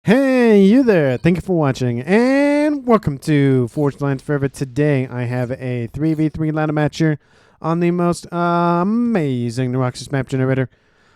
Hey, you there. Thank you for watching, and welcome to Forged Lines Forever. Today, I have a 3v3 ladder match here on the most amazing Neuroxys map generator.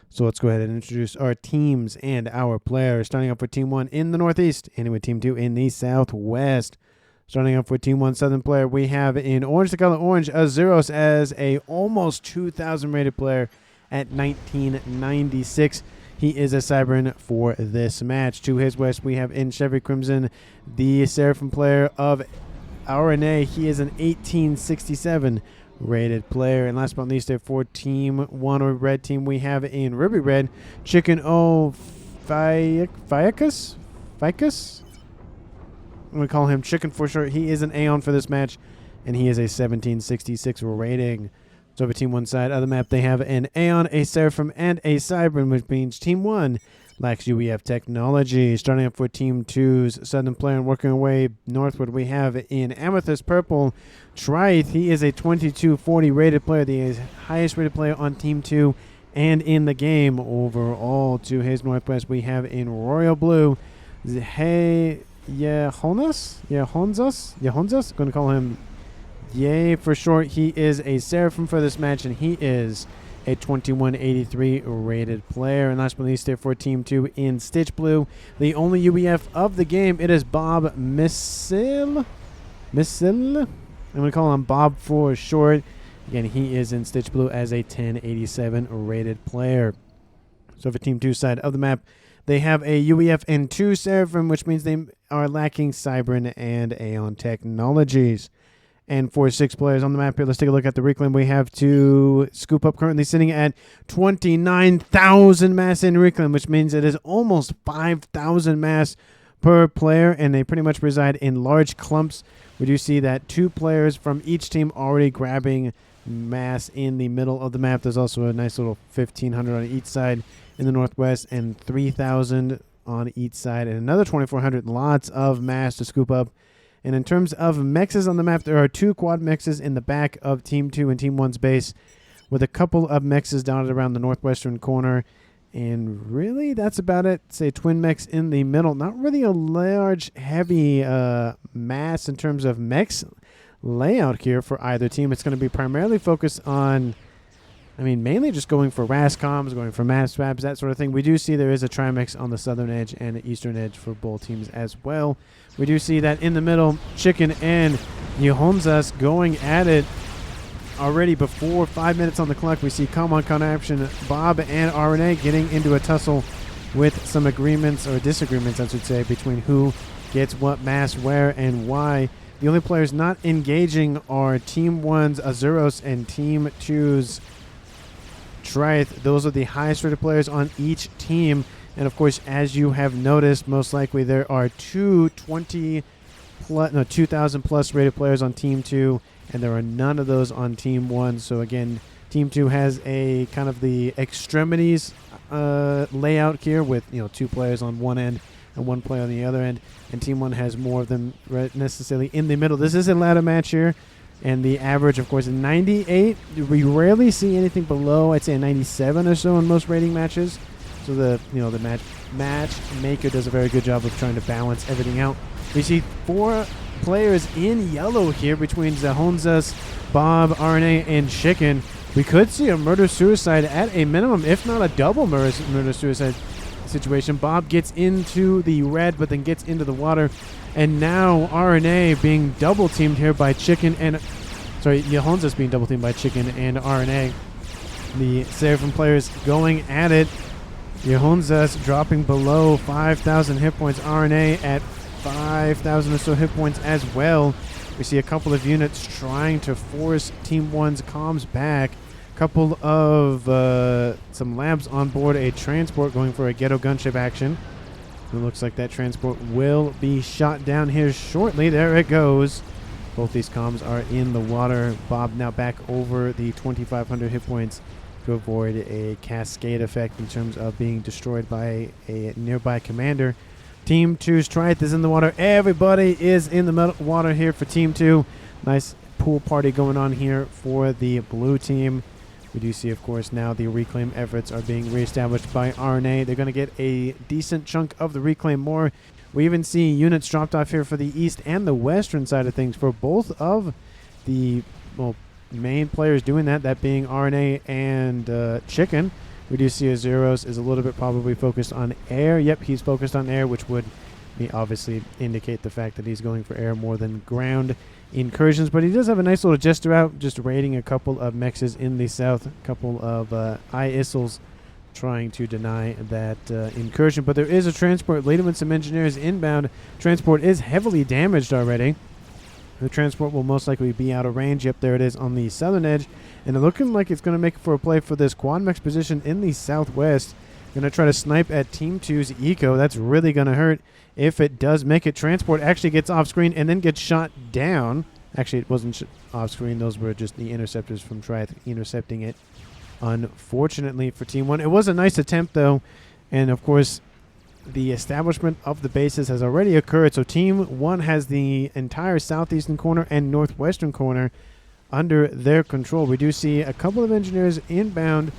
So let's go ahead and introduce our teams and our players. Starting off with Team 1 in the Northeast, and with Team 2 in the Southwest. Starting off with Team 1 Southern player, we have in orange, the color orange, Azuros as a almost 2,000 rated player at 1996. He is a Cybern for this match. To his west, we have in Chevy Crimson, the Seraphim player of RNA. He is an 1867 rated player. And last but not least, for Team 1 or Red Team, we have in Ruby Red, Chicken O Ficus? I'm going to call him Chicken for short. He is an Aeon for this match, and he is a 1766 rating. So over Team 1 side of the map, they have an Aeon, a Seraphim, and a Cybern, which means Team 1 lacks UEF technology. Starting up for Team 2's Southern player and working our way northward, we have in Amethyst Purple, Trith. He is a 2240 rated player, the highest rated player on Team 2 and in the game overall. To his northwest, we have in Royal Blue, Hey, Yehonzas? Going to call him Yay for short. He is a Seraphim for this match, and he is a 2183 rated player. And last but not least, for Team 2 in Stitch Blue, the only UEF of the game, it is Bob Missil. I'm going to call him Bob for short. Again, he is in Stitch Blue as a 1087 rated player. So for Team 2 side of the map, they have a UEF and 2 Seraphim, which means they are lacking Cybern and Aeon technologies. And for 6 players on the map here, let's take a look at the reclaim. We have to scoop up, currently sitting at 29,000 mass in reclaim, which means it is almost 5,000 mass per player, and they pretty much reside in large clumps. We do see that 2 players from each team already grabbing mass in the middle of the map. There's also a nice little 1,500 on each side in the northwest, and 3,000 on each side, and another 2,400. Lots of mass to scoop up. And in terms of mexes on the map, there are 2 quad mexes in the back of Team 2 and Team 1's base, with a couple of mexes dotted around the northwestern corner. And really, that's about it. Say twin mechs in the middle. Not really a large, heavy mass in terms of mechs layout here for either team. It's going to be primarily focused on, mainly just going for RASCOMs, going for mass swabs, that sort of thing. We do see there is a Trimex on the southern edge and the eastern edge for both teams as well. We do see that in the middle, Chicken and Yehonzas going at it already before 5 minutes on the clock. We see common action, Bob and RNA getting into a tussle with some agreements, or disagreements, I should say, between who gets what mass, where, and why. The only players not engaging are Team 1's Azuros and Team 2's Trith. Those are the highest rated players on each team. And of course, as you have noticed, most likely there are 2,000 plus rated players on Team 2, and there are none of those on Team 1. So again, Team 2 has a kind of the extremities layout here with 2 players on one end and 1 player on the other end, and Team 1 has more of them necessarily in the middle. This is a ladder match here. And the average, of course, is 98. We rarely see anything below, I'd say, a 97 or so in most rating matches. So the matchmaker does a very good job of trying to balance everything out. We see 4 players in yellow here between Zahonzas, Bob, RNA, and Chicken. We could see a murder-suicide at a minimum, if not a double murder-suicide situation. Bob gets into the red, but then gets into the water. And now RNA being double-teamed here by Chicken and... Yehonzas being double-teamed by Chicken and RNA. The Seraphim players going at it. Yehonzas dropping below 5,000 hit points. RNA at 5,000 or so hit points as well. We see a couple of units trying to force Team 1's comms back. Couple of some labs on board a transport going for a ghetto gunship action. It looks like that transport will be shot down here shortly. There it goes. Both these comms are in the water. Bob now back over the 2,500 hit points to avoid a cascade effect in terms of being destroyed by a nearby commander. Team 2's Trith is in the water. Everybody is in the water here for Team 2. Nice pool party going on here for the blue team. We do see, of course, now the reclaim efforts are being reestablished by RNA. They're going to get a decent chunk of the reclaim more. We even see units dropped off here for the east and the western side of things for both of the main players doing that, that being RNA and Chicken. We do see Azuros is a little bit probably focused on air. Yep, he's focused on air, which would obviously indicate the fact that he's going for air more than ground incursions. But he does have a nice little jester out, just raiding a couple of mexes in the south, a couple of ISILs trying to deny that incursion. But there is a transport laden with some engineers inbound. Transport is heavily damaged already. The transport will most likely be out of range. Yep, there it is on the southern edge. And it looking like it's going to make for a play for this quad mex position in the southwest. Going to try to snipe at Team 2's eco. That's really going to hurt if it does make it. Transport actually gets off screen and then gets shot down. Actually, it wasn't off screen. Those were just the interceptors from Triath intercepting it. Unfortunately for Team 1. It was a nice attempt, though. And, of course, the establishment of the bases has already occurred. So Team 1 has the entire southeastern corner and northwestern corner under their control. We do see a couple of engineers inbound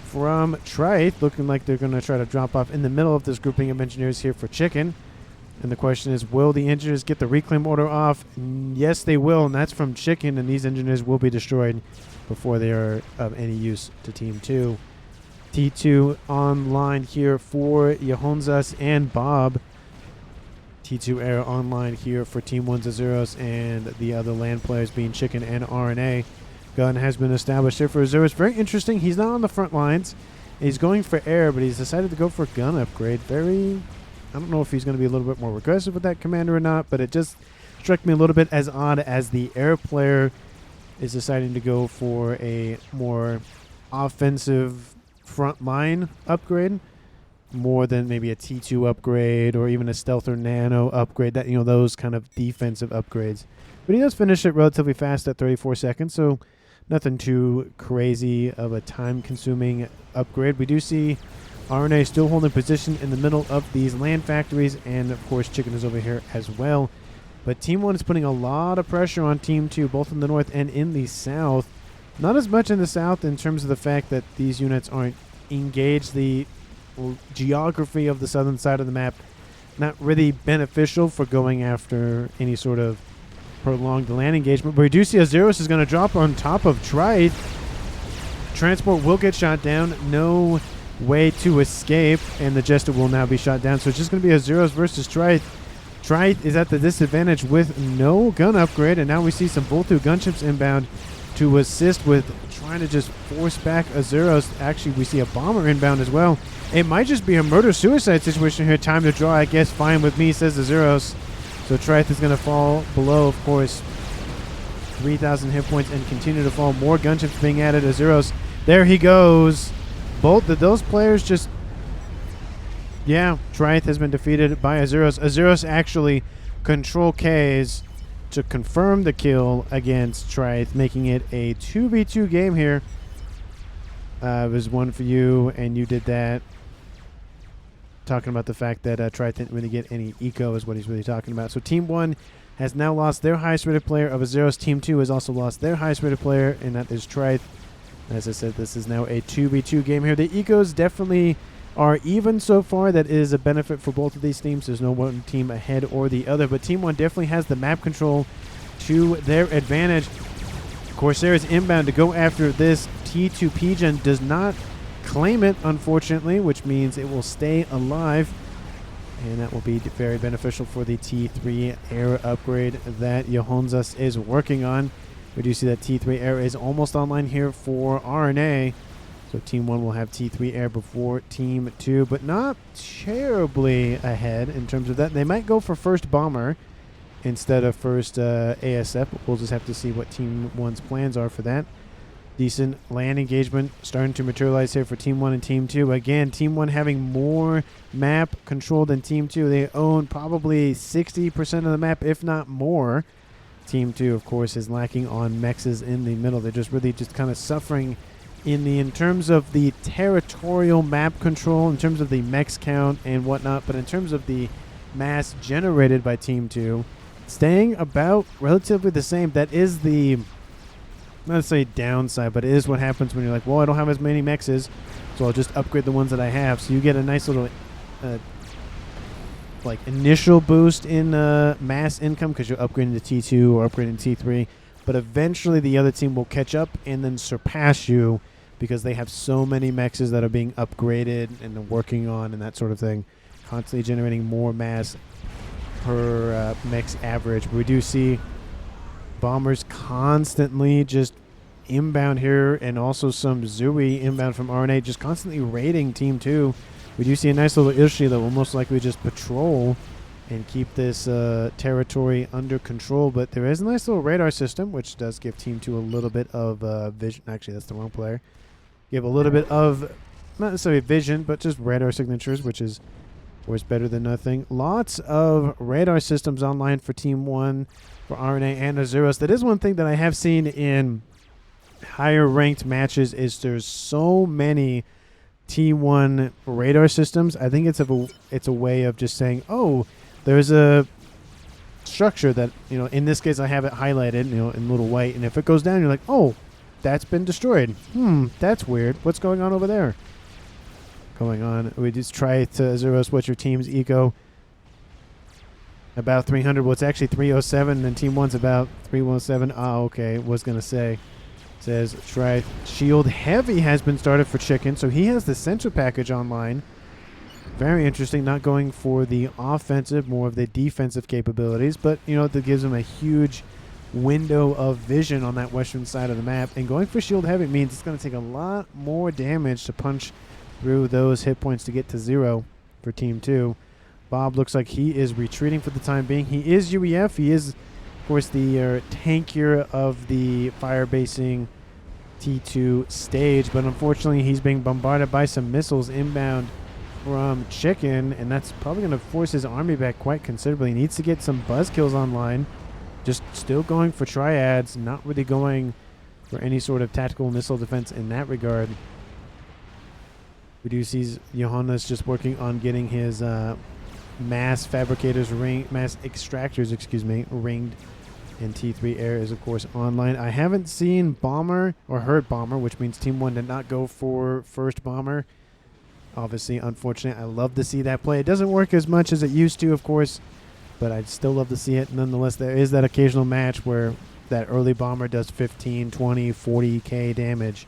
from Triath, looking like they're going to try to drop off in the middle of this grouping of engineers here for Chicken. And the question is, will the engineers get the reclaim order off? Yes, they will, and that's from Chicken, and these engineers will be destroyed before they are of any use to Team 2. T2 online here for Yehonzas and Bob. T2 air online here for Team 1's Azuros and the other land players being Chicken and RNA. Gun has been established here for Azuros. Very interesting. He's not on the front lines. He's going for air, but he's decided to go for a gun upgrade. I don't know if he's going to be a little bit more aggressive with that commander or not, but it just struck me a little bit as odd as the air player is deciding to go for a more offensive front line upgrade more than maybe a T2 upgrade or even a stealth or nano upgrade, that those kind of defensive upgrades. But he does finish it relatively fast at 34 seconds, so nothing too crazy of a time consuming upgrade. We do see RNA still holding position in the middle of these land factories, and of course Chicken is over here as well. But Team 1 is putting a lot of pressure on Team 2, both in the north and in the south. Not as much in the south in terms of the fact that these units aren't engaged. The geography of the southern side of the map not really beneficial for going after any sort of prolonged land engagement. But we do see Azuros is going to drop on top of Triath. Transport will get shot down. No way to escape, and the Jester will now be shot down. So it's just going to be Azuros versus Triath. Triath is at the disadvantage with no gun upgrade, and now we see some Voltu gunships inbound to assist with trying to just force back Azuros. Actually, we see a bomber inbound as well. It might just be a murder-suicide situation here. Time to draw, I guess. Fine with me, says Azuros. So Triath is going to fall below, of course, 3,000 hit points and continue to fall. More gunships being added. Azuros, there he goes. Both of those players just... Yeah, Triath has been defeated by Azuros. Azuros actually control Ks to confirm the kill against Triath, making it a 2v2 game here. It was one for you, and you did that. Talking about the fact that Triath didn't really get any eco is what he's really talking about. So Team 1 has now lost their highest rated player of Azuros. Team 2 has also lost their highest rated player, and that is Triath. As I said, this is now a 2v2 game here. The ecos definitely are even so far. That is a benefit for both of these teams. There's no one team ahead or the other, but Team 1 definitely has the map control to their advantage. Corsair is inbound to go after this. T2 Pigeon does not claim it, unfortunately, which means it will stay alive, and that will be very beneficial for the T3 air upgrade that Yehonzas is working on. We do see that T3 air is almost online here for RNA. So Team 1 will have T3 air before Team 2, but not terribly ahead in terms of that. They might go for first bomber instead of first ASF. We'll just have to see what Team 1's plans are for that. Decent land engagement starting to materialize here for Team 1 and Team 2. Again, Team 1 having more map control than Team 2. They own probably 60% of the map, if not more. Team 2, of course, is lacking on mexes in the middle. They're just really just kind of suffering in terms of the territorial map control, in terms of the mex count and whatnot, but in terms of the mass generated by Team 2, staying about relatively the same. That is the not necessarily downside, but it is what happens when you're like, well, I don't have as many mexes, so I'll just upgrade the ones that I have. So you get a nice little like initial boost in mass income because you're upgrading to T2 or upgrading to T3, but eventually the other team will catch up and then surpass you because they have so many mexes that are being upgraded and working on and that sort of thing, constantly generating more mass per mex average. But we do see bombers constantly just inbound here, and also some Zooey inbound from RNA just constantly raiding Team 2. We do see a nice little Ilshi that will most likely just patrol and keep this territory under control. But there is a nice little radar system, which does give Team 2 a little bit of vision. Actually, that's the wrong player. Give a little bit of, not necessarily vision, but just radar signatures, which is, of course, better than nothing. Lots of radar systems online for Team 1, for RNA and Azuros. That is one thing that I have seen in higher ranked matches is there's so many T1 radar systems. I think it's a way of just saying, oh, there's a structure that, you know, in this case I have it highlighted, you know, in little white, and if it goes down, you're like, oh, that's been destroyed. That's weird. What's going on over there? Going on. We just try to Azuros, what's your team's eco? About 300. Well, it's actually 307, and Team 1's about 317. Ah, okay. Was going to say. Says, try Shield Heavy has been started for Chicken, so he has the Sensor package online. Very interesting. Not going for the offensive, more of the defensive capabilities, but, you know, that gives him a huge window of vision on that western side of the map. And going for Shield Heavy means it's going to take a lot more damage to punch through those hit points to get to 0 for Team 2. Bob looks like he is retreating for the time being. He is UEF. He is, of course, the tankier of the fire-basing T2 stage, but unfortunately he's being bombarded by some missiles inbound from Chicken, and that's probably going to force his army back quite considerably. He needs to get some buzz kills online. Just still going for triads, not really going for any sort of tactical missile defense in that regard. We do see Johannes just working on getting his mass fabricators mass extractors, ringed, and T3 air is of course online. I haven't seen bomber or heard bomber, which means Team 1 did not go for first bomber. Obviously, unfortunate. I love to see that play. It doesn't work as much as it used to, of course, but I'd still love to see it. Nonetheless, there is that occasional match where that early bomber does 15, 20, 40k damage,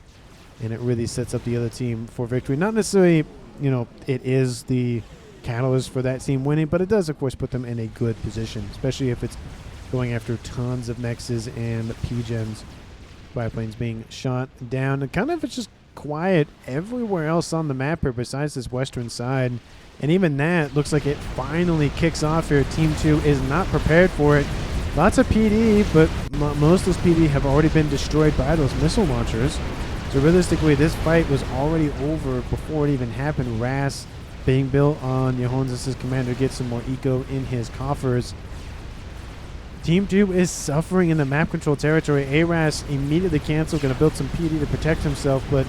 and it really sets up the other team for victory. Not necessarily, you know, it is the catalyst for that team winning, but it does, of course, put them in a good position, especially if it's going after tons of nexus and P-gens. Biplanes being shot down, and kind of it's just quiet everywhere else on the map here besides this western side. And even that looks like it finally kicks off here. Team 2 is not prepared for it. Lots of PD, but most of those PD have already been destroyed by those missile launchers. So realistically, this fight was already over before it even happened. Ras being built on Johannes' commander gets some more eco in his coffers. Team 2 is suffering in the map control territory. Aras immediately canceled, going to build some PD to protect himself, but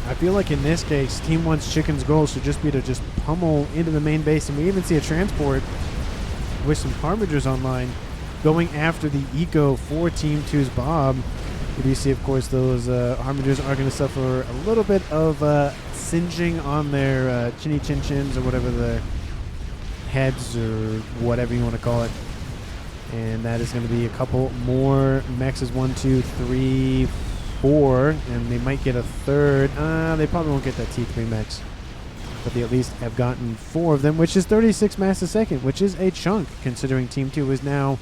I feel like in this case, Team 1's Chicken's goal should just be to just pummel into the main base, and we even see a transport with some Harbingers online going after the eco for Team 2's Bob. We do see, of course, those Harbingers are going to suffer a little bit of singeing on their chinny chin chins, or whatever the heads, or whatever you want to call it. And that is going to be a couple more mexes. 1, 2, 3, 4, and they might get a third. They probably won't get that T3 mex, but they at least have gotten 4 of them, which is 36 mass a second, which is a chunk considering Team 2 is now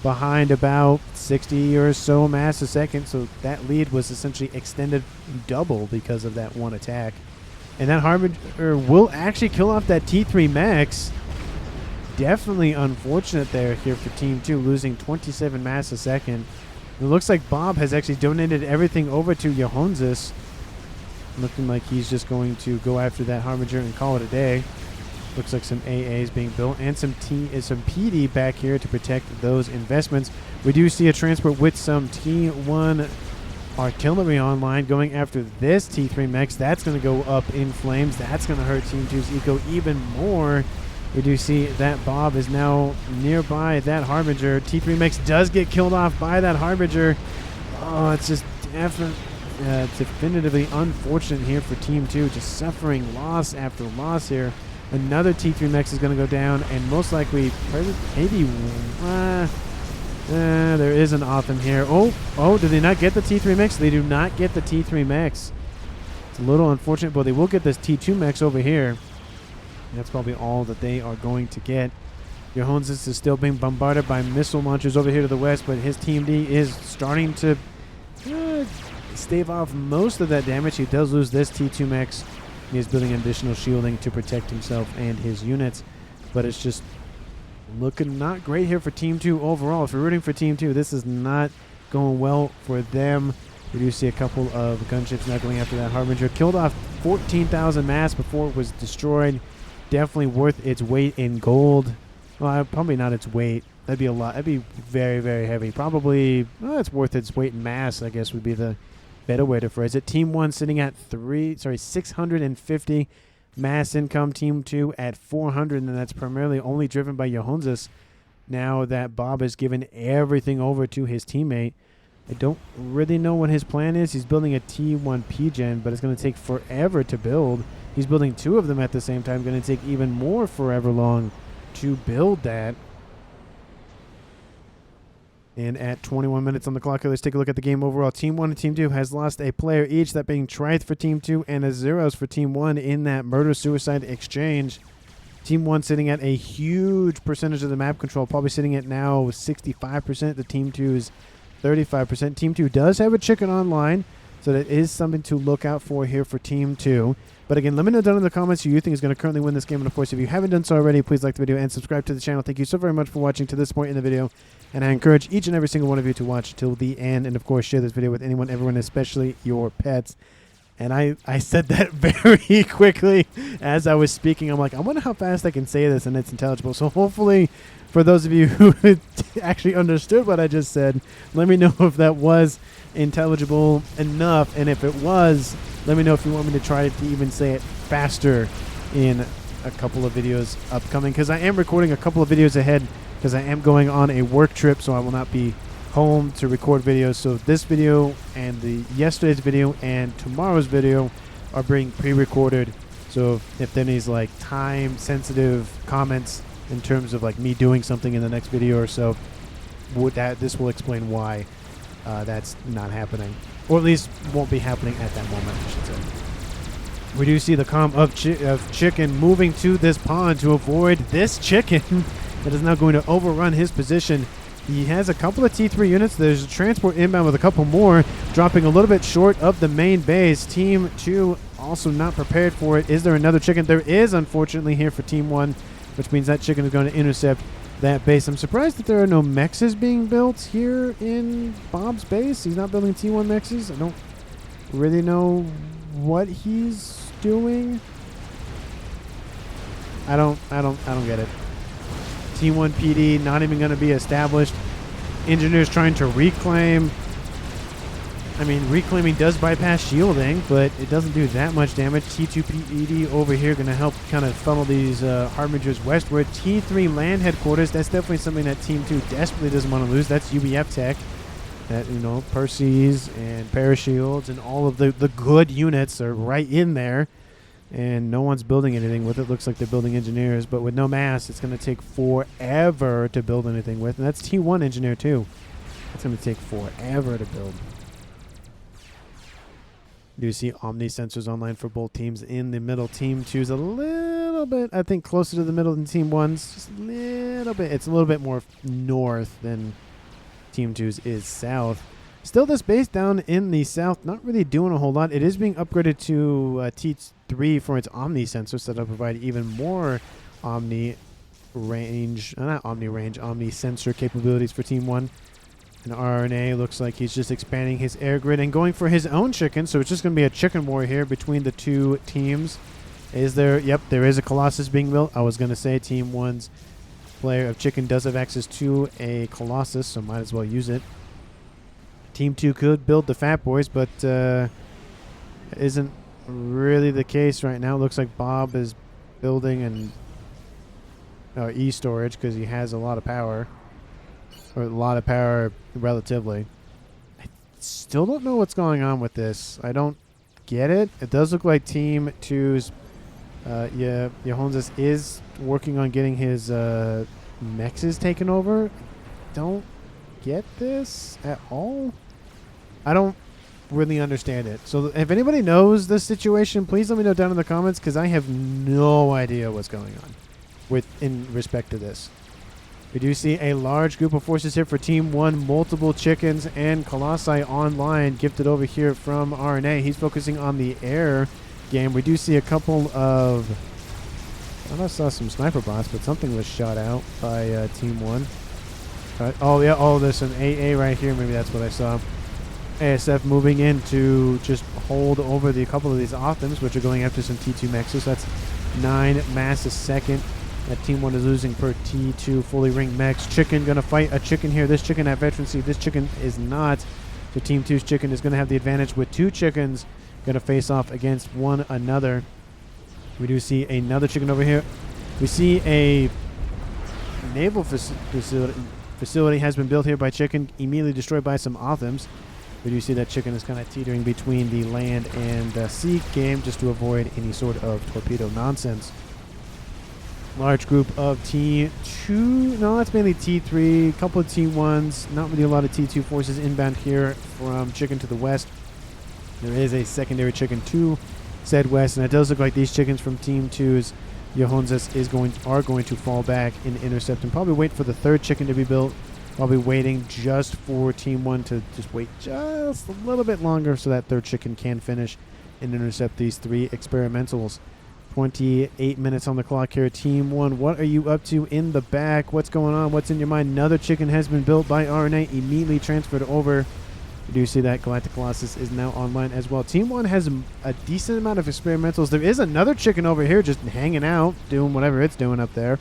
behind about 60 or so mass a second. So that lead was essentially extended double because of that one attack. And that Harbinger will actually kill off that T3 mex. Definitely unfortunate there here for Team 2, losing 27 mass a second. It looks like Bob has actually donated everything over to Johannes. Looking like he's just going to go after that Harbinger and call it a day. Looks like some AAs being built and some PD back here to protect those investments. We do see a transport with some T1 artillery online going after this T3 mex. That's going to go up in flames. That's going to hurt Team 2's eco even more. We do see that Bob is now nearby that Harbinger. T3 mex does get killed off by that Harbinger. Oh, it's just definitively unfortunate here for Team 2. Just suffering loss after loss here. Another T3 Mex is going to go down, and most likely, maybe, there is an Otham here. Oh, did they not get the T3 Mex? They do not get the T3 Mex. It's a little unfortunate, but they will get this T2 Mex over here. That's probably all that they are going to get. Johannes is still being bombarded by missile launchers over here to the west, but his Team D is starting to stave off most of that damage. He does lose this T2 Mex. He is building additional shielding to protect himself and his units, but it's just looking not great here for Team 2 overall. If you're rooting for Team 2, this is not going well for them. We do see a couple of gunships now going after that Harbinger. Killed off 14,000 mass before it was destroyed. Definitely worth its weight in gold. Well, probably not its weight. That'd be a lot. That'd be very, very heavy. Probably, it's worth its weight in mass, I guess would be the better way to phrase it. Team 1 sitting at 650 mass income. Team 2 at 400, and that's primarily only driven by Johannes. Now that Bob has given everything over to his teammate, I don't really know what his plan is. He's building a T1 P-Gen, but it's going to take forever to build. He's building 2 of them at the same time. Going to take even more forever long to build that. And at 21 minutes on the clock, let's take a look at the game overall. Team 1 and Team 2 has lost a player each, that being Trith for Team 2 and a Zeros for Team 1 in that murder-suicide exchange. Team 1 sitting at a huge percentage of the map control, probably sitting at now 65%. The Team 2 is 35%. Team 2 does have a chicken online, so that is something to look out for here for Team 2. But again, let me know down in the comments who you think is going to currently win this game. And of course, if you haven't done so already, please like the video and subscribe to the channel. Thank you so very much for watching to this point in the video. And I encourage each and every single one of you to watch till the end. And of course, share this video with anyone, everyone, especially your pets. And I said that very quickly as I was speaking. I'm like, I wonder how fast I can say this and it's intelligible. So hopefully, for those of you who actually understood what I just said, let me know if that was intelligible enough. And if it was, let me know if you want me to try to even say it faster in a couple of videos upcoming. Because I am recording a couple of videos ahead because I am going on a work trip, so I will not be home to record videos. So this video and the yesterday's video and tomorrow's video are being pre-recorded. So if there is like time sensitive comments in terms of like me doing something in the next video or so, this will explain why that's not happening, or at least won't be happening at that moment, I should say. We do see the comm of chicken moving to this pond to avoid this chicken that is now going to overrun his position. He has a couple of T3 units. There's a transport inbound with a couple more, dropping a little bit short of the main base. Team 2 also not prepared for it. Is there another chicken? There is, unfortunately, here for Team 1, which means that chicken is going to intercept that base. I'm surprised that there are no mexes being built here in Bob's base. He's not building T1 mexes. I don't really know what he's doing. I don't get it. T1 PD not even going to be established. Engineers trying to reclaim. I mean, reclaiming does bypass shielding, but it doesn't do that much damage. T2 PD over here going to help kind of funnel these Harbingers westward. T3 land headquarters, that's definitely something that Team 2 desperately doesn't want to lose. That's UBF tech. That, you know, Percy's and Parashields and all of the good units are right in there. And no one's building anything with it. Looks like they're building engineers, but with no mass, it's going to take forever to build anything with. And that's T1 engineer too. It's going to take forever to build. Do you see Omni sensors online for both teams in the middle? Team 2's a little bit, I think, closer to the middle than Team 1's. Just a little bit. It's a little bit more north than Team 2's is south. Still, this base down in the south, not really doing a whole lot. It is being upgraded to T3 for its Omni sensor, so that'll provide even more Omni range, not Omni range, Omni sensor capabilities for Team 1. And RNA looks like he's just expanding his air grid and going for his own chicken, so it's just going to be a chicken war here between the two teams. Is there? Yep, there is a Colossus being built. I was going to say Team 1's player of chicken does have access to a Colossus, so might as well use it. Team 2 could build the Fat Boys, but isn't really the case right now. Looks like Bob is building an E-storage because he has a lot of power. Or a lot of power relatively. I still don't know what's going on with this. I don't get it. It does look like Team 2's Johannes is working on getting his mexes taken over. Don't get this at all. I don't really understand it. So if anybody knows this situation, please let me know down in the comments, because I have no idea what's going on in respect to this. We do see a large group of forces here for Team 1. Multiple chickens and Colossi online, gifted over here from RNA. He's focusing on the air game. We do see a couple of... I saw some sniper bots, but something was shot out by Team 1. Oh, yeah. Oh, there's an AA right here. Maybe that's what I saw. ASF moving in to just hold over a couple of these Optims, which are going after some T2 mexes. That's 9 mass a second that Team 1 is losing per T2 fully ringed mechs. Chicken going to fight a chicken here. This chicken at veterancy. This chicken is not. So Team 2's chicken is going to have the advantage with 2 chickens going to face off against one another. We do see another chicken over here. We see a naval facility has been built here by chicken, immediately destroyed by some Optims. We do see that chicken is kind of teetering between the land and sea game, just to avoid any sort of torpedo nonsense. Large group of T2, no, that's mainly T3, a couple of T1s, not really a lot of T2 forces inbound here from chicken to the west. There is a secondary chicken to said west, and it does look like these chickens from Team 2's Johannes are going to fall back and intercept and probably wait for the third chicken to be built. Probably waiting just for Team 1 to just wait just a little bit longer so that third chicken can finish and intercept these 3 experimentals. 28 minutes on the clock here. Team 1, what are you up to in the back? What's going on? What's in your mind? Another chicken has been built by RNA, immediately transferred over. You do see that Galactic Colossus is now online as well. Team 1 has a decent amount of experimentals. There is another chicken over here just hanging out, doing whatever it's doing up there.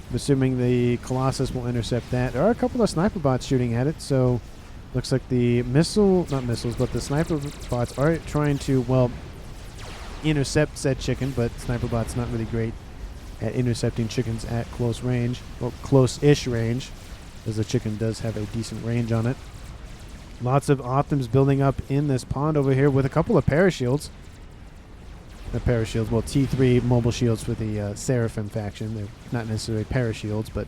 I'm assuming the Colossus will intercept that. There are a couple of sniper bots shooting at it, so looks like the the sniper bots are trying to, well, intercept said chicken, but sniper bots not really great at intercepting chickens at close range, or close-ish range, as the chicken does have a decent range on it. Lots of Optims building up in this pond over here with a couple of parashields. Well, T3 mobile shields for the Seraphim faction. They're not necessarily parashields, but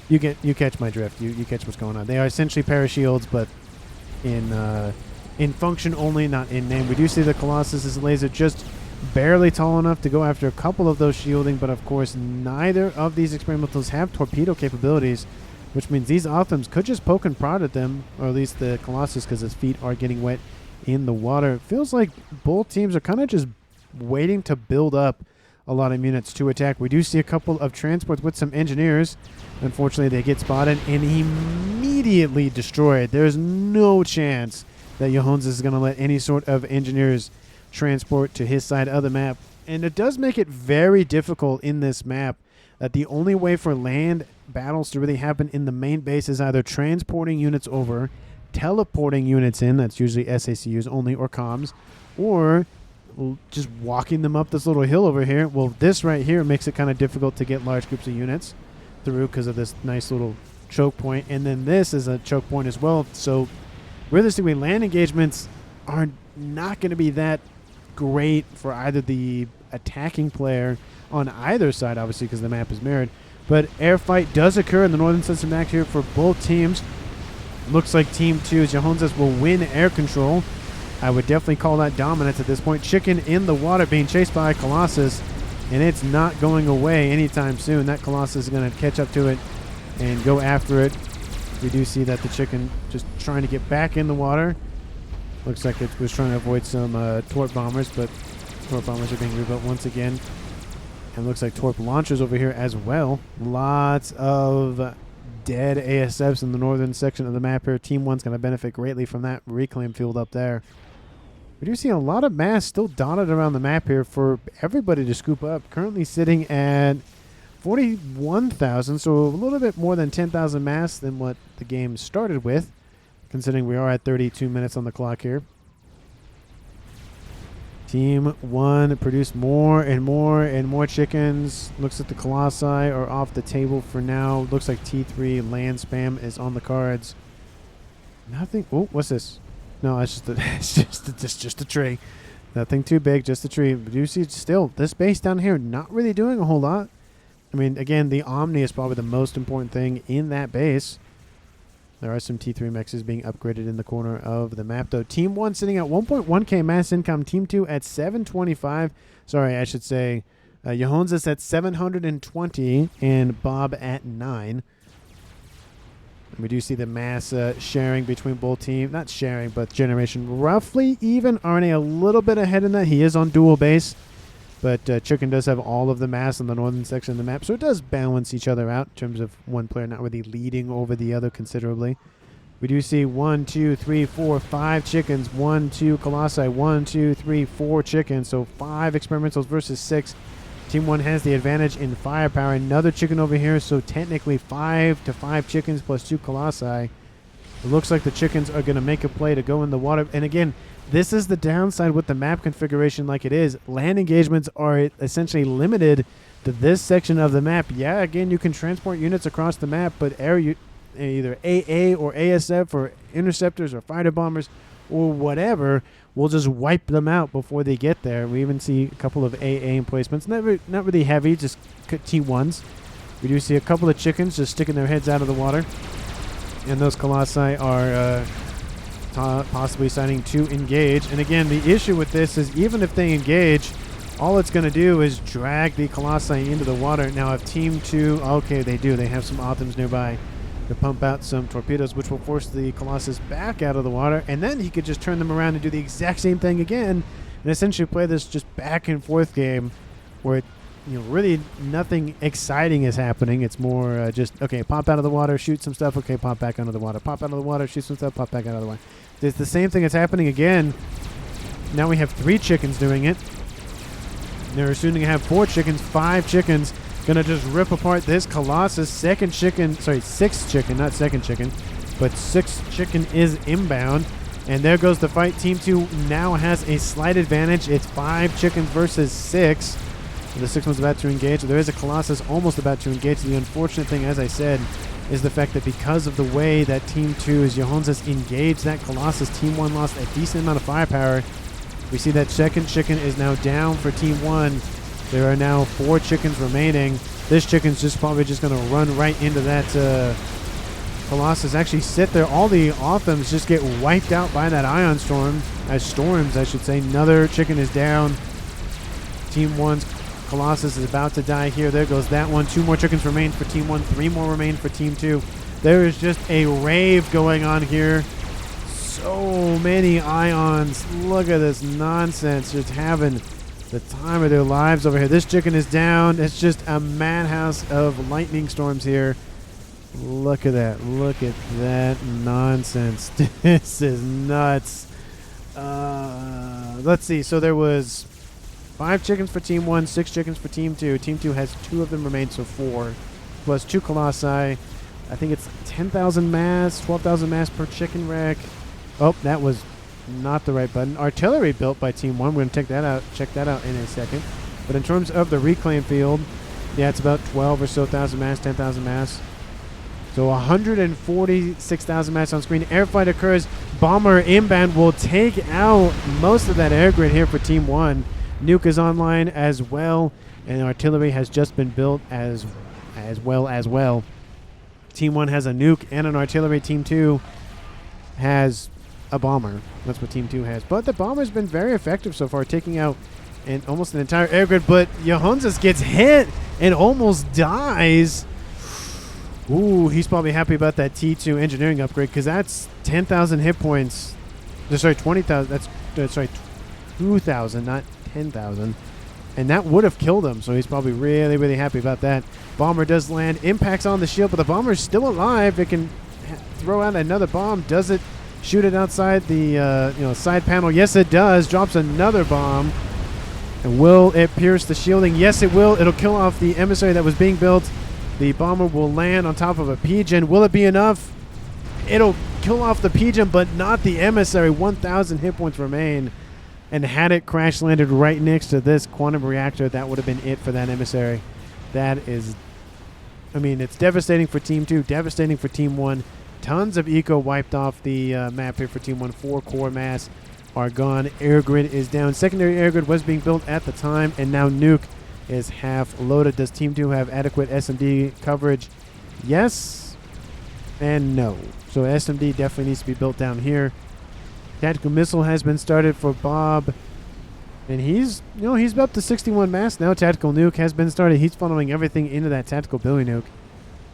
you catch my drift. You catch what's going on. They are essentially parashields, but in function only, not in name. We do see the Colossus' laser just barely tall enough to go after a couple of those shielding, but of course neither of these experimentals have torpedo capabilities, which means these Optims could just poke and prod at them, or at least the Colossus, because his feet are getting wet in the water. It feels like both teams are kind of just waiting to build up a lot of units to attack. We do see a couple of transports with some engineers. Unfortunately, they get spotted and immediately destroyed. There's no chance that Johannes is going to let any sort of engineers transport to his side of the map. And it does make it very difficult in this map that the only way for land battles to really happen in the main base is either transporting units over, teleporting units in, that's usually SACUs only, or comms, or just walking them up this little hill over here. Well, this right here makes it kind of difficult to get large groups of units through because of this nice little choke point, and then this is a choke point as well. So realistically, land engagements are not going to be that great for either the attacking player on either side, obviously, because the map is mirrored. But air fight does occur in the northern system act here for both teams. Looks like Team 2's Johannes will win air control. I would definitely call that dominance at this point. Chicken in the water being chased by Colossus, and it's not going away anytime soon. That Colossus is going to catch up to it and go after it. We do see that the chicken just trying to get back in the water. Looks like it was trying to avoid some torp bombers, but torp bombers are being rebuilt once again. And looks like torp launchers over here as well. Lots of dead ASFs in the northern section of the map here. Team 1's going to benefit greatly from that reclaim field up there. We do see a lot of mass still dotted around the map here for everybody to scoop up. Currently sitting at 41,000, so a little bit more than 10,000 mass than what the game started with, considering we are at 32 minutes on the clock here. Team 1 produced more and more and more chickens. Looks like the Colossi are off the table for now. Looks like T3 land spam is on the cards. Nothing. Oh, what's this? No, it's just a tree. Nothing too big, just a tree. But you see, still this base down here not really doing a whole lot. I mean, again, the Omni is probably the most important thing in that base. There are some T3 mexes being upgraded in the corner of the map, though. Team 1 sitting at 1.1k mass income. Team 2 at 725. Sorry, I should say Johannes at 720 and Bob at 9. We do see the mass sharing between both teams. Not sharing, but generation roughly even. Arne a little bit ahead in that. He is on dual base. But Chicken does have all of the mass on the northern section of the map. So it does balance each other out in terms of one player not really leading over the other considerably. We do see 1, 2, 3, 4, 5 chickens. 1, 2 colossi. 1, 2, 3, 4 chickens. So 5 experimentals versus 6. Team 1 has the advantage in firepower. Another chicken over here, so technically 5 to 5 chickens plus 2 colossi. It looks like the chickens are going to make a play to go in the water. And again, this is the downside with the map configuration like it is. Land engagements are essentially limited to this section of the map. Yeah, again, you can transport units across the map, but either AA or ASF or interceptors or fighter bombers or whatever, we'll just wipe them out before they get there. We even see a couple of AA emplacements. Not really heavy, just T1s. We do see a couple of chickens just sticking their heads out of the water. And those colossi are possibly deciding to engage. And again, the issue with this is even if they engage, all it's going to do is drag the colossi into the water. Now, if Team 2, okay, they do. They have some Optims nearby to pump out some torpedoes, which will force the Colossus back out of the water, and then he could just turn them around and do the exact same thing again, and essentially play this just back and forth game where really nothing exciting is happening. It's more just, okay, pop out of the water, shoot some stuff, okay, pop back out of the water, pop out of the water, shoot some stuff, pop back out of the water. It's the same thing that's happening again. Now we have 3 chickens doing it. They're assuming to have 4 chickens, 5 chickens. Gonna just rip apart this Colossus. 6th chicken, not second chicken, but 6th chicken is inbound. And there goes the fight. Team 2 now has a slight advantage. It's 5 chickens versus 6. The 6th one's about to engage. There is a Colossus almost about to engage. The unfortunate thing, as I said, is the fact that because of the way that Team 2 is Johannes engaged that Colossus, Team 1 lost a decent amount of firepower. We see that 2nd chicken is now down for Team 1. There are now 4 chickens remaining. This chicken's probably just going to run right into that Colossus. Actually sit there. All the Othams just get wiped out by that ion storm. Storms, I should say. Another chicken is down. Team 1's Colossus is about to die here. There goes that one. 2 more chickens remain for Team 1. 3 more remain for Team 2. There is just a rave going on here. So many ions. Look at this nonsense. Just having the time of their lives over here. This chicken is down. It's just a madhouse of lightning storms here. Look at that. Look at that nonsense. This is nuts. Let's see. So there was 5 chickens for Team 1, 6 chickens for Team 2. Team 2 has 2 of them remain, so 4. Plus 2 colossi. I think it's 10,000 mass, 12,000 mass per chicken rack. Oh, that was not the right button. Artillery built by Team 1. We're going to check that out in a second. But in terms of the reclaim field, yeah, it's about 12 or so thousand mass, 10,000 mass. So 146,000 mass on screen. Airfight occurs. Bomber inbound will take out most of that air grid here for Team 1. Nuke is online as well, and artillery has just been built as well. Team 1 has a nuke and an artillery. Team 2 has a bomber. That's what Team 2 has. But the bomber's been very effective so far, taking out almost an entire air grid. But Johannes gets hit and almost dies. Ooh, he's probably happy about that T2 engineering upgrade because that's 10,000 hit points. Sorry, 20,000. That's sorry, 2,000, not 10,000. And that would have killed him, so he's probably really, really happy about that. Bomber does land. Impacts on the shield, but the bomber is still alive. It can throw out another bomb. Does it shoot it outside the side panel? Yes, it does. Drops another bomb. And will it pierce the shielding? Yes, it will. It'll kill off the emissary that was being built. The bomber will land on top of a pigeon. Will it be enough? It'll kill off the pigeon, but not the emissary. 1,000 hit points remain. And had it crash landed right next to this quantum reactor, that would have been it for that emissary. That is, I mean, it's devastating for Team 2, devastating for Team 1. Tons of eco wiped off the map here for Team 1. 4 core mass are gone. Air grid is down. Secondary air grid was being built at the time, and now Nuke is half loaded. Does Team 2 have adequate SMD coverage? Yes and no. So SMD definitely needs to be built down here. Tactical missile has been started for Bob. And he's up to 61 mass now. Tactical nuke has been started. He's funneling everything into that tactical Billy nuke.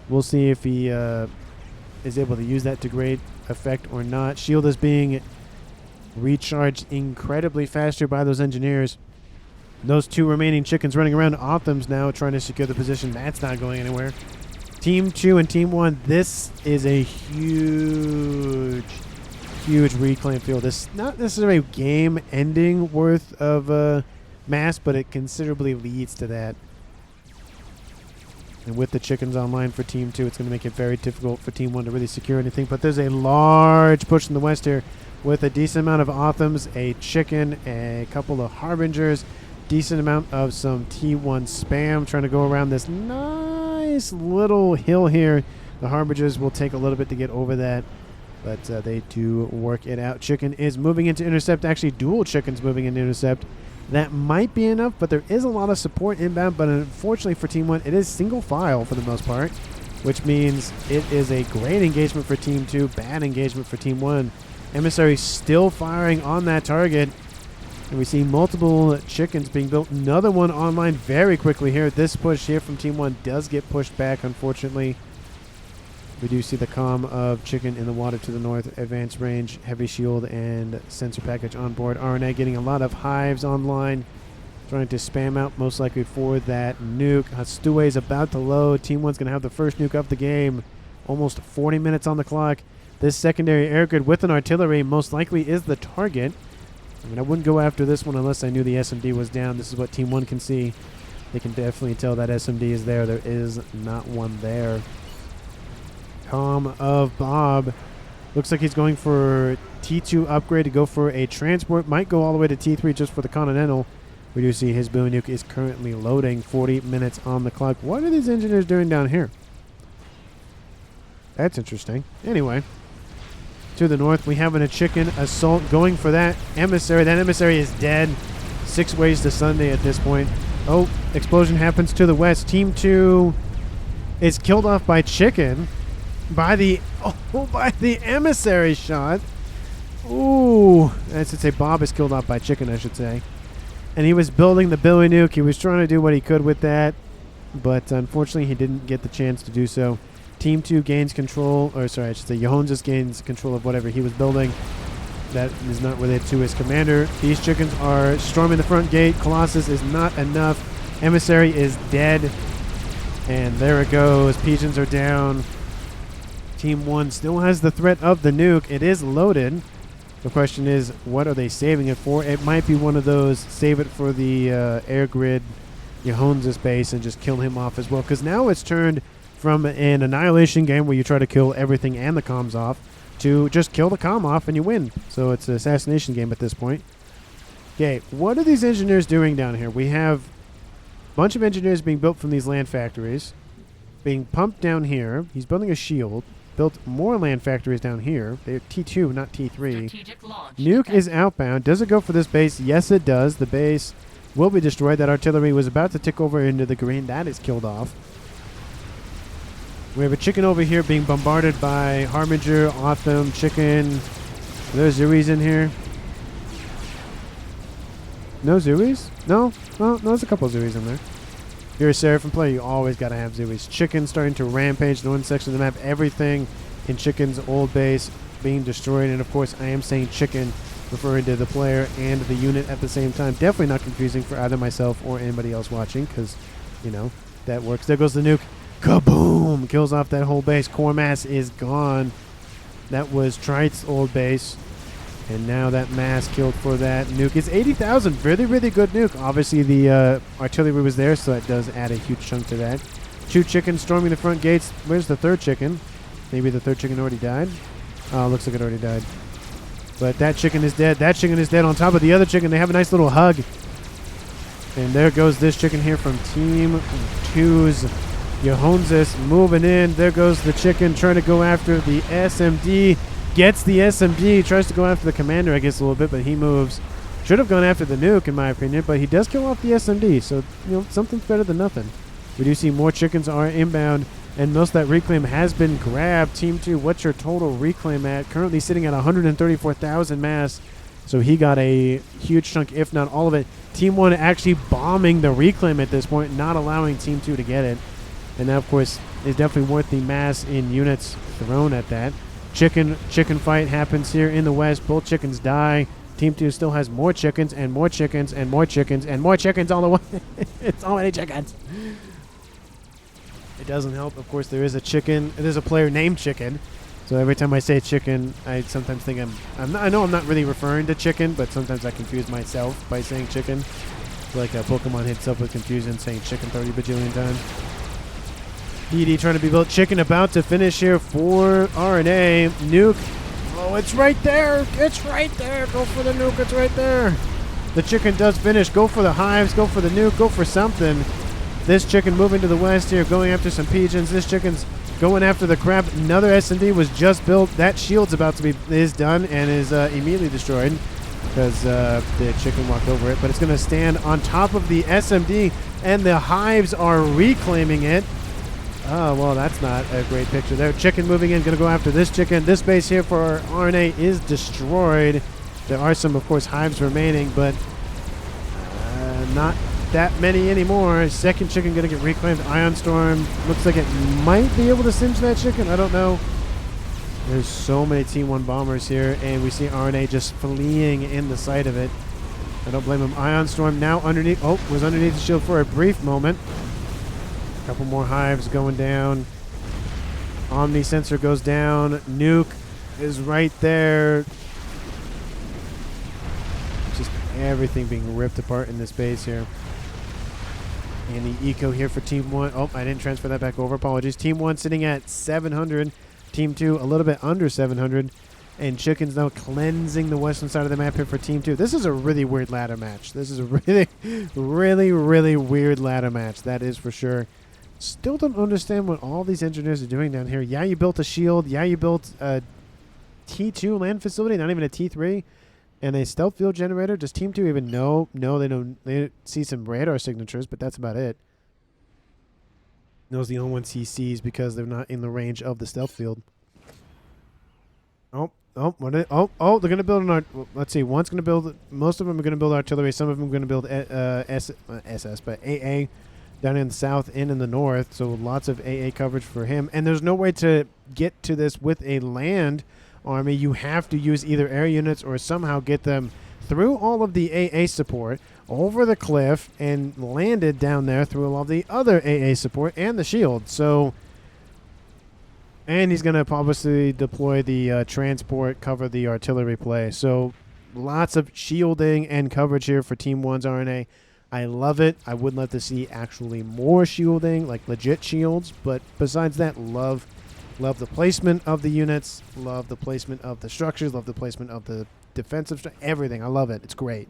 We'll see if he is able to use that to great effect or not. Shield is being recharged incredibly faster by those engineers. Those 2 remaining chickens running around. Optim's now trying to secure the position. That's not going anywhere. Team 2 and Team 1. This is a huge reclaim field. It's not necessarily game ending worth of mass, but it considerably leads to that. And with the chickens online for Team 2, it's going to make it very difficult for Team 1 to really secure anything. But there's a large push in the west here with a decent amount of Othams, a chicken, a couple of Harbingers, decent amount of some T1 spam trying to go around this nice little hill here. The Harbingers will take a little bit to get over that, but they do work it out. Chicken is moving into intercept. Actually, dual chickens moving into intercept. That might be enough, but there is a lot of support inbound. But unfortunately for Team 1, it is single file for the most part, which means it is a great engagement for Team 2, bad engagement for Team 1. Emissary still firing on that target. And we see multiple chickens being built. Another one online very quickly here. This push here from Team 1 does get pushed back, unfortunately. We do see the comm of chicken in the water to the north, advanced range, heavy shield, and sensor package on board. RNA getting a lot of hives online, trying to spam out most likely for that nuke. Hastue is about to load. Team 1's going to have the first nuke of the game. Almost 40 minutes on the clock. This secondary air grid with an artillery most likely is the target. I mean, I wouldn't go after this one unless I knew the SMD was down. This is what Team 1 can see. They can definitely tell that SMD is there. There is not one there. Comm of Bob. Looks like he's going for T2 upgrade to go for a transport. Might go all the way to T3 just for the Continental. We do see his Billy nuke is currently loading. 40 minutes on the clock. What are these engineers doing down here? That's interesting. Anyway, to the north, we have a chicken assault going for that emissary. That emissary is dead. 6 ways to Sunday at this point. Oh, explosion happens to the west. Team 2 is killed off by chicken. By the emissary shot. Ooh, I should say Bob is killed off by chicken, I should say. And he was building the Billy nuke. He was trying to do what he could with that, but unfortunately he didn't get the chance to do so. Team 2 gains control, or sorry, I should say Johannes gains control of whatever he was building. That is not related to his commander. These chickens are storming the front gate. Colossus is not enough. Emissary is dead. And there it goes. Pigeons are down. Team 1 still has the threat of the nuke. It is loaded. The question is, what are they saving it for? It might be one of those, save it for the air grid, Johannes base, and just kill him off as well. Because now it's turned from an annihilation game where you try to kill everything and the comms off to just kill the comm off and you win. So it's an assassination game at this point. Okay, what are these engineers doing down here? We have a bunch of engineers being built from these land factories, being pumped down here. He's building a shield. Built more land factories down here. They're T2, not T3. Nuke is outbound. Does it go for this base? Yes, it does. The base will be destroyed. That artillery was about to tick over into the green. That is killed off. We have a chicken over here being bombarded by Harbinger, Otham, chicken. Are there Zuis in here? No Zuis? No, there's a couple Zuis in there. If you're a Seraphim player, you always got to have Zuis. Chicken starting to rampage in one section of the map. Everything in Chicken's old base being destroyed. And, of course, I am saying chicken, referring to the player and the unit at the same time. Definitely not confusing for either myself or anybody else watching because, you know, that works. There goes the nuke. Kaboom! Kills off that whole base. Core mass is gone. That was Trite's old base. And now that mass killed for that nuke. It's 80,000. Really, really good nuke. Obviously, the artillery was there, so that does add a huge chunk to that. 2 chickens storming the front gates. Where's the 3rd chicken? Maybe the 3rd chicken already died? Oh, looks like it already died. But that chicken is dead. That chicken is dead on top of the other chicken. They have a nice little hug. And there goes this chicken here from Team 2's Johanses moving in. There goes the chicken trying to go after the SMD. Gets the SMD. Tries to go after the commander, I guess, a little bit, but he moves. Should have gone after the nuke, in my opinion, but he does kill off the SMD. So, something's better than nothing. We do see more chickens are inbound, and most of that reclaim has been grabbed. Team 2, what's your total reclaim at? Currently sitting at 134,000 mass. So he got a huge chunk, if not all of it. Team 1 actually bombing the reclaim at this point, not allowing Team 2 to get it. And that, of course, is definitely worth the mass in units thrown at that. Chicken fight happens here in the west. Both chickens die. Team 2 still has more chickens and more chickens and more chickens and more chickens all the way. It's so many chickens. It doesn't help. Of course, there is a chicken. There's a player named Chicken. So every time I say chicken, I sometimes think I know I'm not really referring to chicken, but sometimes I confuse myself by saying chicken. Like a Pokemon hits up with confusion saying chicken 30 bajillion times. DD trying to be built. Chicken about to finish here for RNA. Nuke. Oh, it's right there. It's right there. Go for the nuke. It's right there. The chicken does finish. Go for the hives. Go for the nuke. Go for something. This chicken moving to the west here, going after some pigeons. This chicken's going after the crab. Another SMD was just built. That shield's about to be done and is immediately destroyed because the chicken walked over it. But it's going to stand on top of the SMD, and the hives are reclaiming it. Oh, well, that's not a great picture there. Chicken moving in, going to go after this chicken. This base here for RNA is destroyed. There are some, of course, hives remaining, but not that many anymore. Second chicken going to get reclaimed. Ion Storm looks like it might be able to cinch that chicken. I don't know. There's so many Team 1 bombers here, and we see RNA just fleeing in the sight of it. I don't blame him. Ion Storm now underneath. Oh, was underneath the shield for a brief moment. A couple more hives going down. Omni sensor goes down. Nuke is right there. Just everything being ripped apart in this base here. And the eco here for Team 1. Oh, I didn't transfer that back over. Apologies. Team 1 sitting at 700. Team 2 a little bit under 700. And Chicken's now cleansing the western side of the map here for Team 2. This is a really weird ladder match. This is a really weird ladder match. That is for sure. Still don't understand what all these engineers are doing down here. Yeah, you built a shield. Yeah, you built a T2 land facility, not even a T3. And a stealth field generator. Does Team 2 even know? No, they don't. They see some radar signatures, but that's about it. Those are the only ones he sees because they're not in the range of the stealth field. Oh, what are they? Oh, they're going to build an art. Well, let's see. One's going to build. Most of them are going to build artillery. Some of them are going to build SS, but AA down in the south and in the north. So lots of AA coverage for him. And there's no way to get to this with a land army. You have to use either air units or somehow get them through all of the AA support over the cliff and landed down there through all of the other AA support and the shield. So, and he's going to obviously deploy the transport, cover the artillery play. So lots of shielding and coverage here for Team 1's RNA. I love it. I would love to see actually more shielding, like legit shields. But besides that, love the placement of the units, love the placement of the structures, love the placement of the defensive everything. I love it. It's great.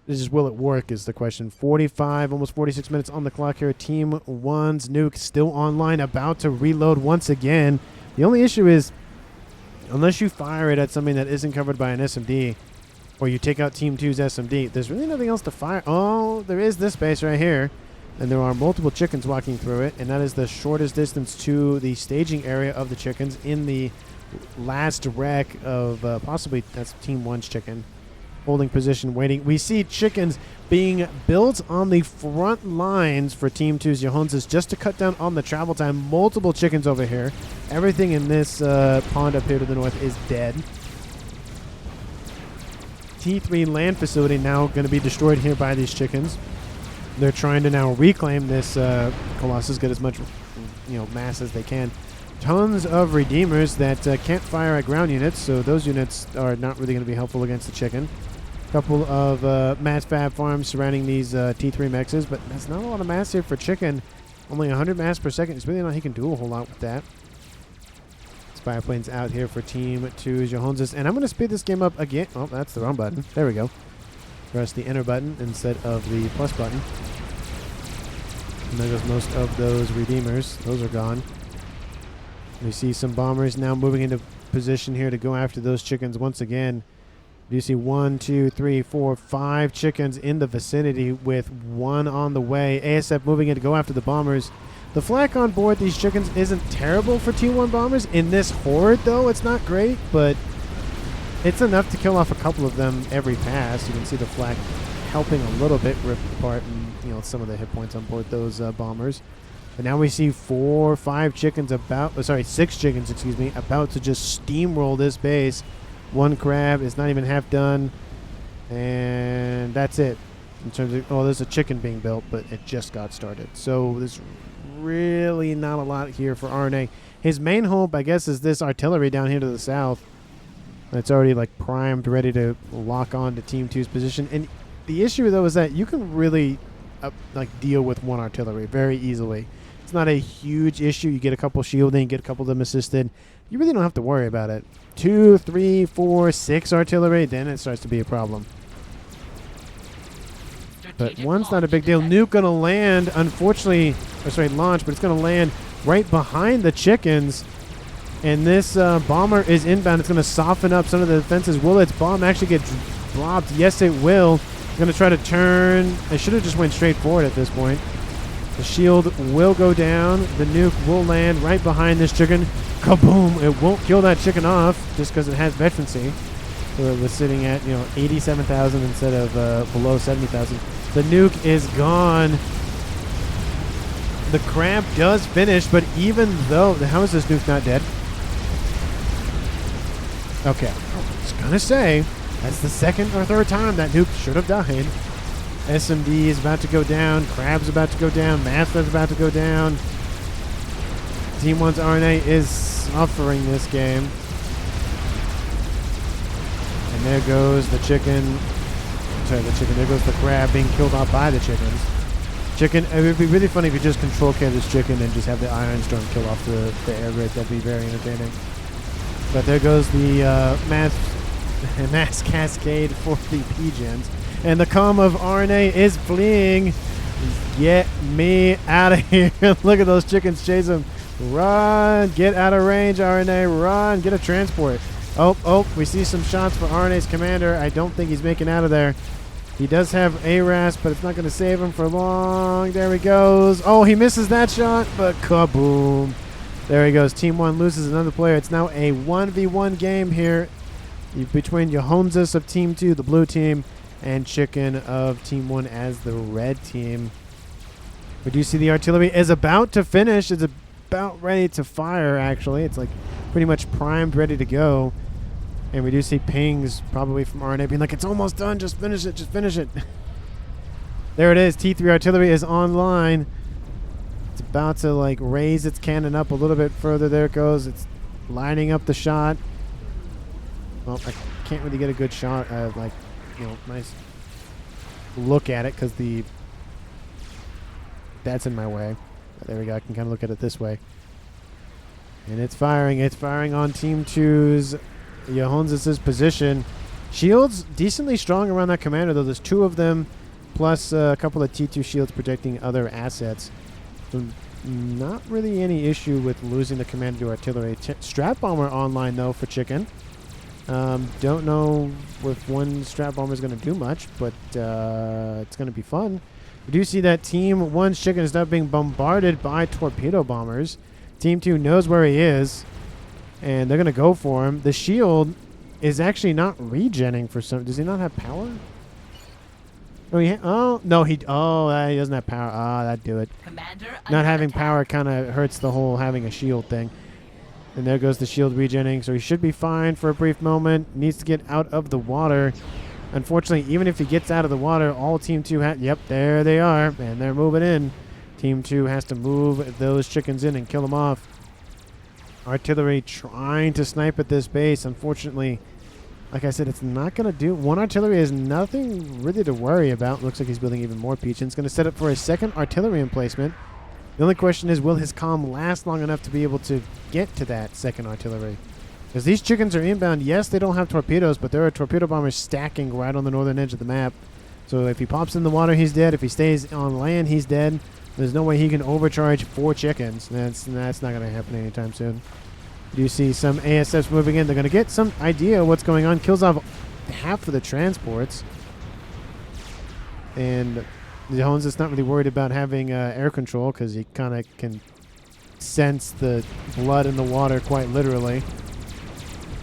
This is, will it work is the question. 45, almost 46 minutes on the clock here. Team 1's nuke still online, about to reload once again. The only issue is, unless you fire it at something that isn't covered by an SMD, or you take out Team 2's SMD, there's really nothing else to fire. Oh, there is this base right here. And there are multiple chickens walking through it, and that is the shortest distance to the staging area of the chickens in the last wreck of possibly that's Team 1's chicken. Holding position, waiting. We see chickens being built on the front lines for Team 2's Johanses just to cut down on the travel time. Multiple chickens over here. Everything in this pond up here to the north is dead. T3 land facility now going to be destroyed here by these chickens. They're trying to now reclaim this Colossus, get as much mass as they can. Tons of Redeemers that can't fire at ground units, so those units are not really going to be helpful against the chicken. A couple of mass fab farms surrounding these T3 mexes, but that's not a lot of mass here for chicken. Only 100 mass per second. It's really not he can do a whole lot with that. Spire planes out here for Team 2's Johanses, and I'm going to speed this game up again. Oh, that's the wrong button. There we go. Press the enter button instead of the plus button. And there goes most of those Redeemers. Those are gone. We see some bombers now moving into position here to go after those chickens once again. You see 1, 2, 3, 4, 5 chickens in the vicinity with one on the way. ASF moving in to go after the bombers. The flak on board these chickens isn't terrible for T1 bombers. In this horde, though, it's not great, but it's enough to kill off a couple of them every pass. You can see the flak helping a little bit rip apart some of the hit points on board those bombers. But now we see 4 or 5 chickens about, 6 chickens, excuse me, about to just steamroll this base. One crab is not even half done, and that's it. In terms of, there's a chicken being built, but it just got started. So there's really not a lot here for RNA. His main hope, I guess, is this artillery down here to the south. It's already like primed, ready to lock on to Team 2's position. And the issue, though, is that you can really deal with one artillery very easily. It's not a huge issue. You get a couple shielding, get a couple of them assisted. You really don't have to worry about it. 2, 3, 4, 6 artillery, then it starts to be a problem. But one's not a big deal. Nuke gonna land, unfortunately, launch, but it's gonna land right behind the chickens. And this bomber is inbound. It's gonna soften up some of the defenses. Will its bomb actually get dropped? Yes, it will. Gonna try to turn. I should have just went straight forward at this point. The shield will go down. The nuke will land right behind this chicken. Kaboom! It won't kill that chicken off just because it has veterancy. So it was sitting at 87,000 instead of below 70,000. The nuke is gone. The crab does finish, but even though how is this nuke not dead? Okay, I was gonna say that's the second or third time that nuke should have died. SMD is about to go down. Crab's about to go down. Master's about to go down. Team 1's RNA is suffering this game. And there goes the chicken. There goes the crab being killed off by the chickens. Chicken. It would be really funny if you just control carry this chicken and just have the Iron Storm kill off the air raid. That'd be very entertaining. But there goes the mass cascade for the P-gens. And the comm of RNA is fleeing. Get me out of here. Look at those chickens chase him. Run. Get out of range, RNA. Run. Get a transport. Oh, we see some shots for RNA's commander. I don't think he's making out of there. He does have ARAS, but it's not going to save him for long. There he goes. Oh, he misses that shot, but kaboom. There he goes. Team 1 loses another player. It's now a 1v1 game here between Johannes of Team 2, the blue team, and Chicken of Team 1 as the red team. We do see the artillery is about to finish. It's about ready to fire, actually. It's like pretty much primed, ready to go. And we do see pings probably from RNA being like, it's almost done. Just finish it. Just finish it. There it is. T3 artillery is online. It's about to raise its cannon up a little bit further. There it goes. It's lining up the shot. Well, I can't really get a good shot. Nice look at it because that's in my way. But there we go. I can kind of look at it this way. And it's firing. It's firing on Team 2's Johannes' position. Shields decently strong around that commander, though. There's 2 of them, plus a couple of T2 shields protecting other assets. So not really any issue with losing the commander to artillery. Strat bomber online, though, for Chicken. Don't know if one strat bomber is going to do much, but it's going to be fun. We do see that Team 1's Chicken is now being bombarded by torpedo bombers. Team 2 knows where he is, and they're going to go for him. The shield is actually not regenning for some. Does he not have power? Oh, no, he doesn't have power. That'd do it. Commander, not having power kind of hurts the whole having a shield thing. And there goes the shield regenning, so he should be fine for a brief moment. Needs to get out of the water. Unfortunately, even if he gets out of the water, all Team 2 yep, there they are, and they're moving in. Team 2 has to move those chickens in and kill them off. Artillery trying to snipe at this base. Unfortunately, like I said, it's not going to do. One artillery is nothing really to worry about. Looks like he's building even more Peachins. Going to set up for a second artillery emplacement. The only question is, will his comm last long enough to be able to get to that second artillery? Because these chickens are inbound. Yes, they don't have torpedoes, but there are torpedo bombers stacking right on the northern edge of the map. So if he pops in the water, he's dead. If he stays on land, he's dead. There's no way he can overcharge 4 chickens. That's not going to happen anytime soon. You see some ASFs moving in. They're going to get some idea of what's going on. Kills off half of the transports. And Jones is not really worried about having air control because he kind of can sense the blood in the water quite literally.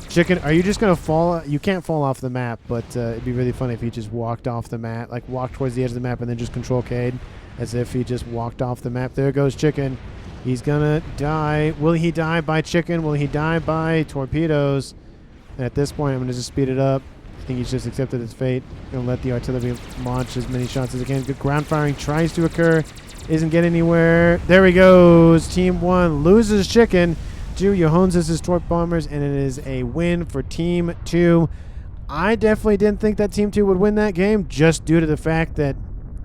Chicken, are you just going to fall? You can't fall off the map, but it'd be really funny if he just walked off the map, like walked towards the edge of the map and then just control Cade as if he just walked off the map. There goes Chicken. He's going to die. Will he die by Chicken? Will he die by torpedoes? And at this point, I'm going to just speed it up. I think he's just accepted his fate. Going to let the artillery launch as many shots as it can. Good ground firing tries to occur. Isn't getting anywhere. There he goes. Team 1 loses Chicken to Johannes' Torp Bombers, and it is a win for Team 2. I definitely didn't think that Team 2 would win that game just due to the fact that,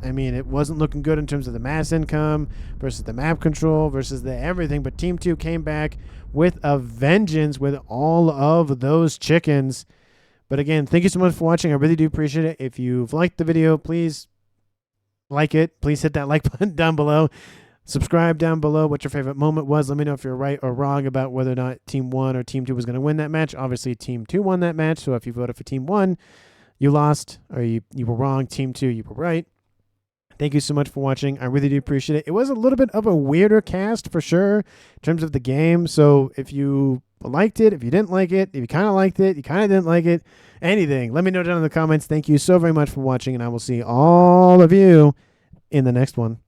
I mean, it wasn't looking good in terms of the mass income versus the map control versus the everything, but Team 2 came back with a vengeance with all of those chickens. But again, thank you so much for watching. I really do appreciate it. If you've liked the video, please like it. Please hit that like button down below. Subscribe down below what your favorite moment was. Let me know if you're right or wrong about whether or not Team 1 or Team 2 was going to win that match. Obviously, Team 2 won that match, so if you voted for Team 1, you lost, or you were wrong. Team 2, you were right. Thank you so much for watching. I really do appreciate it. It was a little bit of a weirder cast for sure in terms of the game, so if you liked it, if you didn't like it, if you kind of liked it, you kind of didn't like it, anything, let me know down in the comments. Thank you so very much for watching, and I will see all of you in the next one.